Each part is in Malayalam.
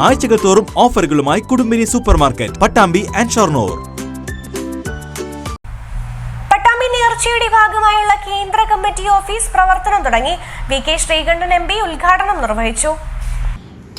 ആഴ്ചകൾ തോറും ഓഫറുകളുമായി Kudumbini supermarket, Pattambi and Shoranur. Pattambi നേർച്ചയുടെ ഭാഗമായുള്ള കേന്ദ്ര കമ്മിറ്റി ഓഫീസ് പ്രവർത്തനം തുടങ്ങി. വി കെ ശ്രീകണ്ഠൻ MP ഉദ്ഘാടനം നിർവഹിച്ചു.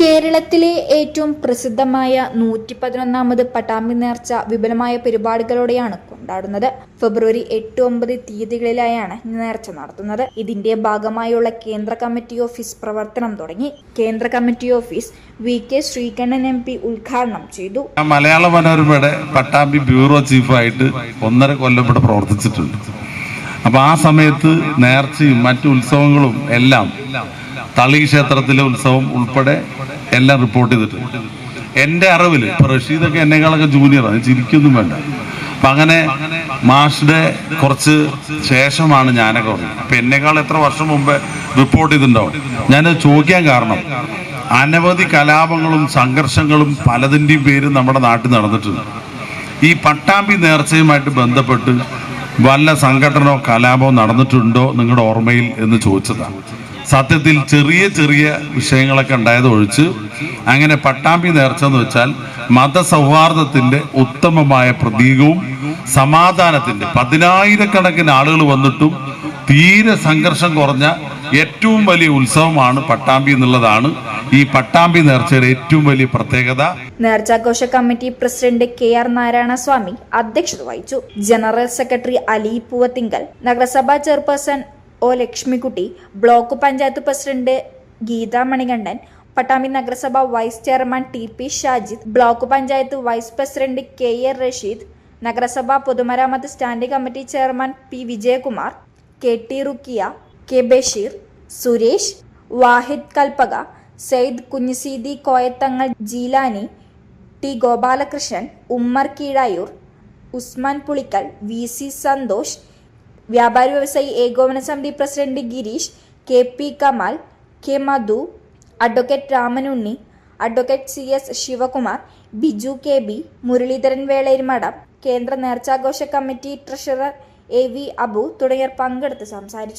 കേരളത്തിലെ ഏറ്റവും പ്രസിദ്ധമായ 111ാമത് പട്ടാമ്പി നേർച്ച വിപുലമായ പരിപാടികളോടെയാണ് കൊണ്ടാടുന്നത്. ഫെബ്രുവരി 8, 9 തീയതികളിലായാണ് നേർച്ച നടത്തുന്നത്. ഇതിന്റെ ഭാഗമായുള്ള കേന്ദ്ര കമ്മിറ്റി ഓഫീസ് പ്രവർത്തനം തുടങ്ങി. കേന്ദ്ര committee office V K Sreekandan MP ഉദ്ഘാടനം ചെയ്തു. മലയാള മനോരമയുടെ പട്ടാമ്പി ബ്യൂറോ ചീഫായിട്ട് 1.5 കൊല്ലം ഇവിടെ പ്രവർത്തിച്ചിട്ടുണ്ട്. അപ്പൊ ആ സമയത്ത് നേർച്ചയും മറ്റു ഉത്സവങ്ങളും എല്ലാം തളി ക്ഷേത്രത്തിലെ ഉത്സവം ഉൾപ്പെടെ എല്ലാം റിപ്പോർട്ട് ചെയ്തിട്ടുണ്ട്. എൻ്റെ അറിവിൽ ഇപ്പൊ റഷീദൊക്കെ എന്നെക്കാളൊക്കെ ജൂനിയറാണ്, ചിരിക്കൊന്നും വേണ്ട. അപ്പൊ അങ്ങനെ മാഷിന്റെ കുറച്ച് ശേഷമാണ് ഞാനൊക്കെ പറഞ്ഞത്. അപ്പൊ എന്നെക്കാൾ എത്ര വർഷം മുമ്പേ റിപ്പോർട്ട് ചെയ്തിട്ടുണ്ടാവും. ഞാനത് ചോദിക്കാൻ കാരണം അനവധി കലാപങ്ങളും സംഘർഷങ്ങളും പലതിൻ്റെയും പേര് നമ്മുടെ നാട്ടിൽ നടന്നിട്ടുണ്ട്. ഈ പട്ടാമ്പി നേർച്ചയുമായിട്ട് ബന്ധപ്പെട്ട് വല്ല സംഘടനയോ കലാപമോ നടന്നിട്ടുണ്ടോ നിങ്ങളുടെ ഓർമ്മയിൽ എന്ന് ചോദിച്ചതാണ്. സത്യത്തിൽ ചെറിയ ചെറിയ വിഷയങ്ങളൊക്കെ ഉണ്ടായത് ഒഴിച്ച് അങ്ങനെ പട്ടാമ്പി നേർച്ച എന്ന് വെച്ചാൽ മതസൗഹാർദ്ദത്തിന്റെ ഉത്തമമായ പ്രതീകവും സമാധാനത്തിന്റെ 10,000-കണക്കിന് ആളുകൾ വന്നിട്ടും തീരെ സംഘർഷം കുറഞ്ഞ ഏറ്റവും വലിയ ഉത്സവമാണ് പട്ടാമ്പി എന്നുള്ളതാണ് ഈ പട്ടാമ്പി നേർച്ചയുടെ ഏറ്റവും വലിയ പ്രത്യേകത. നേർച്ചാഘോഷ കമ്മിറ്റി പ്രസിഡന്റ് KR നാരായണസ്വാമി അധ്യക്ഷത വഹിച്ചു. ജനറൽ സെക്രട്ടറി അലി പൂവത്തിങ്കൽ, നഗരസഭാ chairperson O Lakshmikutty, block panchayat president Geetha Manikandan, Pattambi നഗരസഭ vice chairman TP Shajid, block panchayat vice president KA Rasheed, നഗരസഭ പൊതുമരാമത്ത് standing committee chairman P Vijayakumar, KT Rukkiya, K Basheer, Suresh, Wahid Kalpaka, Syed Kunhiseedi Koyathangal, Jeelani, T Gopalakrishnan, Ummer Keezhayur, Usman Pulikkal, VC Santhosh, Vyapari Vyavasayi Ekopana Samithi president Girish, KP Kamal, K Madhu, advocate Ramanunni, advocate CS Sivakumar, Biju KB, Muraleedharan Velerimadom, കേന്ദ്ര നേർച്ചാഘോഷ കമ്മിറ്റി ട്രഷറർ AV അബു തുടങ്ങിയവർ പങ്കെടുത്ത് സംസാരിച്ചു.